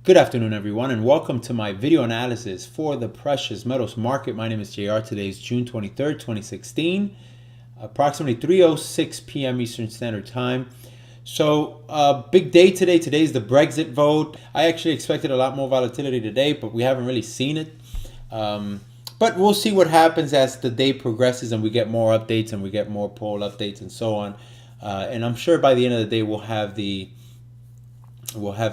Good afternoon, everyone, and welcome to my video analysis for the precious metals market. My name is JR. Today is June 23rd, 2016, approximately 3:06 p.m. Eastern Standard Time. So, big day today. Today is the Brexit vote. I actually expected a lot more volatility today, but we haven't really seen it. But we'll see what happens as the day progresses and we get more updates and we get more poll updates and so on. And I'm sure by the end of the day we'll have the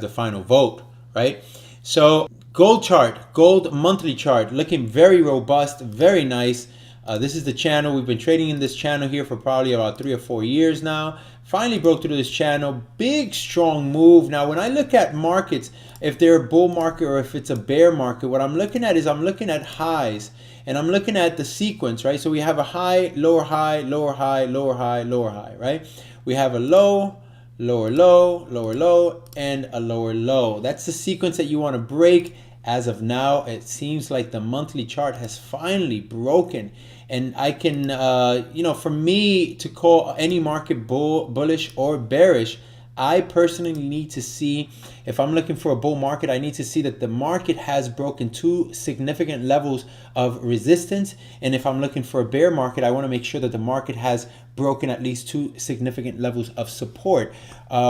final vote. Right? So gold monthly chart, looking very robust, very nice. This is the channel. We've been trading in this channel here for probably about 3 or 4 years now. Finally broke through this channel. Big, strong move. Now, when I look at markets, if they're a bull market or if it's a bear market, what I'm looking at is I'm looking at highs. And I'm looking at the sequence, right? So we have a high, lower high, lower high, lower high, lower high, right? We have a low, lower low, lower low, and a lower low. That's the sequence that you want to break. As of now, it seems like the monthly chart has finally broken. And I can, for me to call any market bullish or bearish, I personally need to see, if I'm looking for a bull market, I need to see that the market has broken 2 significant levels of resistance. And if I'm looking for a bear market, I want to make sure that the market has broken at least 2 significant levels of support.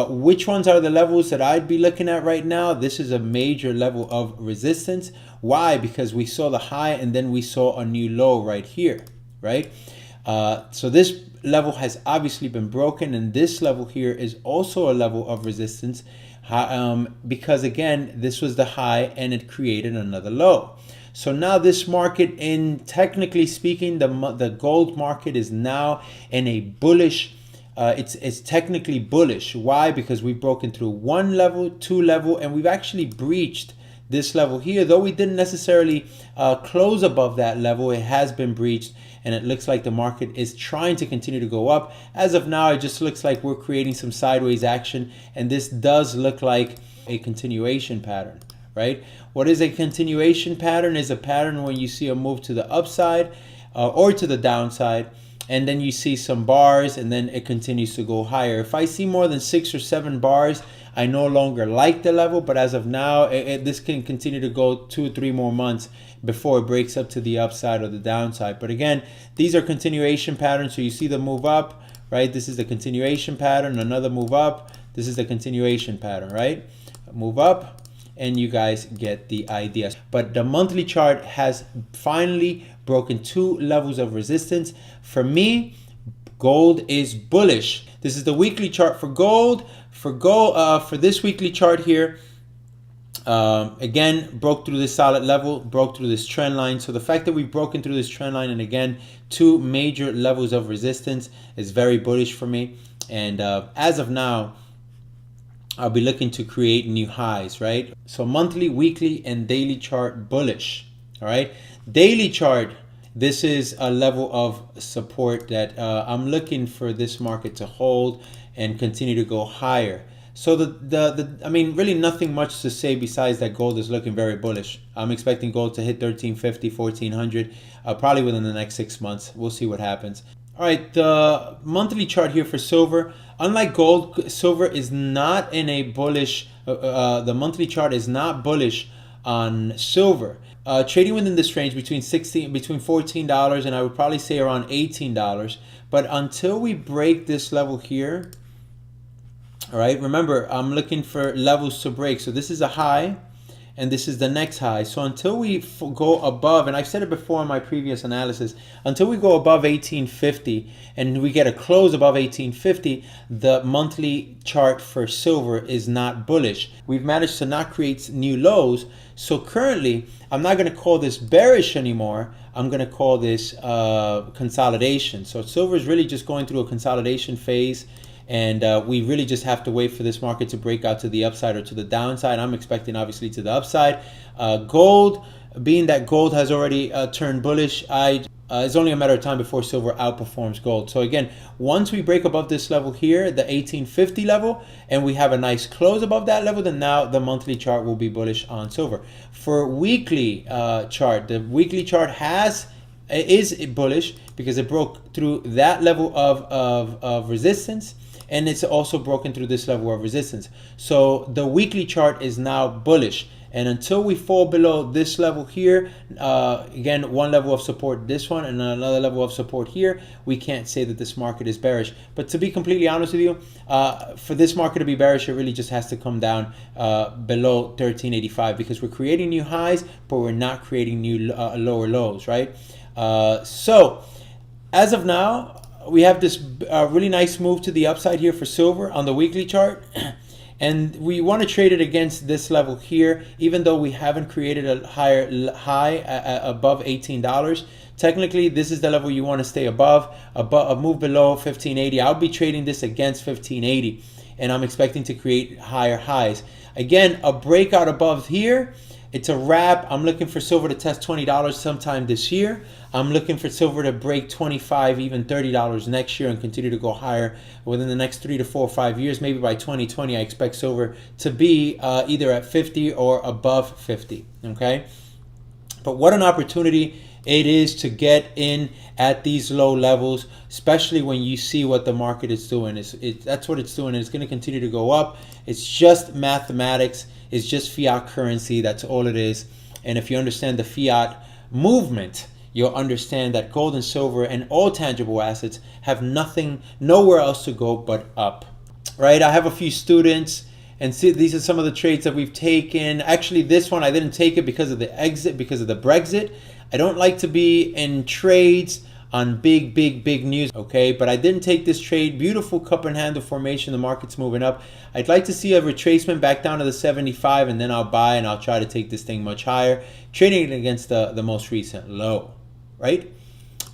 Which ones are the levels that I'd be looking at right now? This is a major level of resistance. Why? Because we saw the high and then we saw a new low right here, right? So this level has obviously been broken, and this level here is also a level of resistance because again, this was the high and it created another low. So now this market, in technically speaking, the gold market is now in a bullish, it's technically bullish. Why? Because we've broken through 1 level, 2 level, and we've actually breached this level here. Though we didn't necessarily close above that level, it has been breached, and it looks like the market is trying to continue to go up. As of now, it just looks like we're creating some sideways action, and this does look like a continuation pattern, right? What is a continuation pattern? Is a pattern when you see a move to the upside or to the downside, and then you see some bars, and then it continues to go higher. If I see more than 6 or 7 bars, I no longer like the level, but as of now, this can continue to go 2 or 3 more months before it breaks up to the upside or the downside. But again, these are continuation patterns. So you see the move up, right? This is the continuation pattern. Another move up. This is the continuation pattern, right? Move up, and you guys get the idea. But the monthly chart has finally broken 2 levels of resistance. For me, gold is bullish. This is the weekly chart for gold. For this weekly chart here, again, broke through this solid level, broke through this trend line. So the fact that we've broken through this trend line and again 2 major levels of resistance is very bullish for me. And as of now, I'll be looking to create new highs, right? So monthly, weekly, and daily chart bullish. All right, daily chart. This is a level of support that I'm looking for this market to hold and continue to go higher. So I mean, really nothing much to say besides that gold is looking very bullish. I'm expecting gold to hit 1350, 1400, probably within the next 6 months. We'll see what happens. All right, the monthly chart here for silver. Unlike gold, silver is not in a bullish. The monthly chart is not bullish on silver. Trading within this range between $14 and I would probably say around $18. But until we break this level here, all right, remember, I'm looking for levels to break. So this is a high, and this is the next high. So until we go above, and I've said it before in my previous analysis, until we go above 1850 and we get a close above 1850, the monthly chart for silver is not bullish. We've managed to not create new lows. So currently, I'm not going to call this bearish anymore. I'm going to call this consolidation. So silver is really just going through a consolidation phase. And we really just have to wait for this market to break out to the upside or to the downside. I'm expecting obviously to the upside. Gold, being that gold has already turned bullish, it's only a matter of time before silver outperforms gold. So again, once we break above this level here, the 1850 level, and we have a nice close above that level, then now the monthly chart will be bullish on silver. For weekly chart, the weekly chart is bullish because it broke through that level of resistance. and it's also broken through this level of resistance. So the weekly chart is now bullish. And until we fall below this level here, again, one level of support, this one, and another level of support here, we can't say that this market is bearish. But to be completely honest with you, for this market to be bearish, it really just has to come down below 1385, because we're creating new highs, but we're not creating new lower lows, right? So as of now, we have this really nice move to the upside here for silver on the weekly chart. And we want to trade it against this level here, even though we haven't created a higher high above $18. Technically, this is the level you want to stay above, a move below 1580. I'll be trading this against 1580, and I'm expecting to create higher highs. Again, a breakout above here, it's a wrap. I'm looking for silver to test $20 sometime this year. I'm looking for silver to break $25, even $30 next year and continue to go higher within the next 3 to 4 or 5 years. Maybe by 2020, I expect silver to be either at 50 or above 50, okay? But what an opportunity it is to get in at these low levels, especially when you see what the market is doing. That's what it's doing, and it's going to continue to go up. It's just mathematics. It's just fiat currency. That's all it is. And if you understand the fiat movement, you'll understand that gold and silver and all tangible assets have nowhere else to go but up, right? I have a few students, and see, these are some of the trades that we've taken. Actually, this one I didn't take it because of the exit, because of the Brexit. I don't like to be in trades on big news, okay? But I didn't take this trade. Beautiful cup and handle formation. The market's moving up. I'd like to see a retracement back down to the 75, and then I'll buy, and I'll try to take this thing much higher, trading it against the most recent low, right?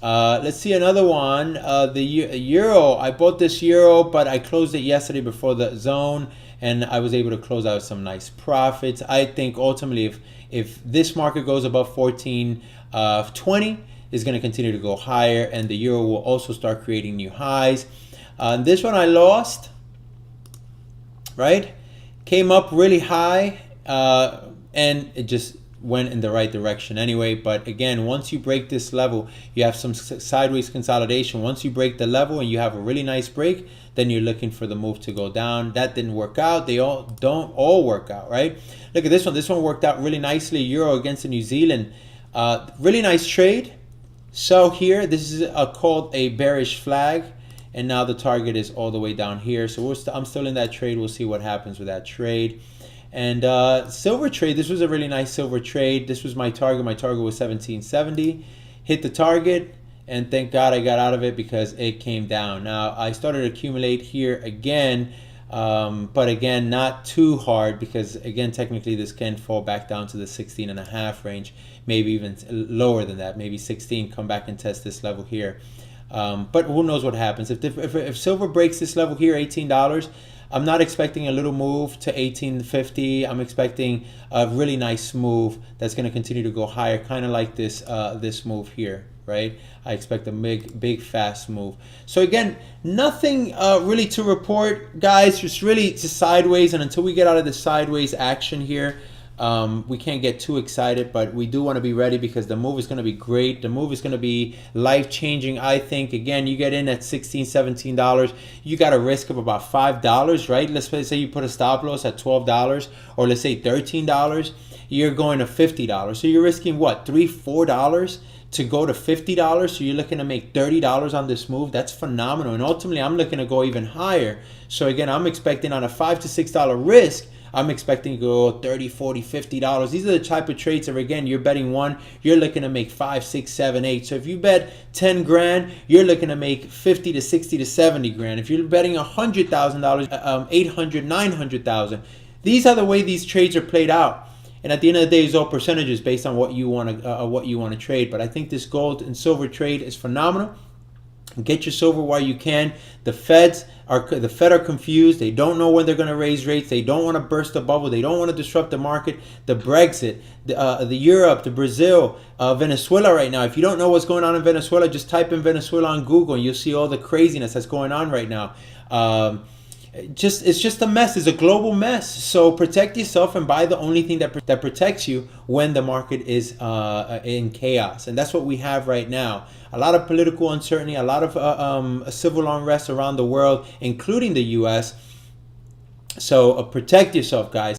Let's see another one. The euro. I bought this euro, but I closed it yesterday before the zone, and I was able to close out some nice profits. I think ultimately, if this market goes above 14.20, is going to continue to go higher, and the euro will also start creating new highs. This one I lost, right? Came up really high, and it just went in the right direction anyway. But again, once you break this level, you have some sideways consolidation. Once you break the level and you have a really nice break, then you're looking for the move to go down. That didn't work out. They all don't all work out, right? Look at this one. This one worked out really nicely. Euro against the New Zealand. Really nice trade. So here, this is called a bearish flag, and now the target is all the way down here. So I'm still in that trade. We'll see what happens with that trade. And silver trade, this was a really nice silver trade. This was my target. My target was 1770. Hit the target, and thank God I got out of it because it came down. Now, I started to accumulate here again, but again, not too hard, because again, technically this can fall back down to the 16.5 range, maybe even lower than that, maybe 16, come back and test this level here. But who knows what happens. If silver breaks this level here, $18, I'm not expecting a little move to 1850. I'm expecting a really nice move that's going to continue to go higher, kind of like this this move here, right? I expect a big fast move. So again, nothing really to report, guys. Just really just sideways, and until we get out of the sideways action here, we can't get too excited, but we do want to be ready because the move is going to be great. The move is going to be life-changing, I think. Again, you get in at $16, $17, you got a risk of about $5, right? Let's say you put a stop loss at $12, or let's say $13, you're going to $50. So you're risking what, $3, $4 to go to $50? So you're looking to make $30 on this move. That's phenomenal. And ultimately, I'm looking to go even higher. So again, I'm expecting on a $5 to $6 risk, I'm expecting to go $30, $40, $50. These are the type of trades that, again, you're betting one, you're looking to make 5, 6, 7, 8. So if you bet 10 grand, you're looking to make 50 to 60 to 70 grand. If you're betting $100,000, 800, 900,000. These are the way these trades are played out. And at the end of the day, it's all percentages based on what you want to trade. But I think this gold and silver trade is phenomenal. Get your silver while you can. The Fed are confused. They don't know when they're going to raise rates. They don't want to burst the bubble. They don't want to disrupt the market. The Brexit, the Europe, the Brazil, Venezuela right now. If you don't know what's going on in Venezuela, just type in Venezuela on Google and you'll see all the craziness that's going on right now. it's just a mess. It's a global mess. So protect yourself and buy the only thing that protects you when the market is in chaos. And that's what we have right now. A lot of political uncertainty, a lot of civil unrest around the world, including the U.S. So protect yourself, guys.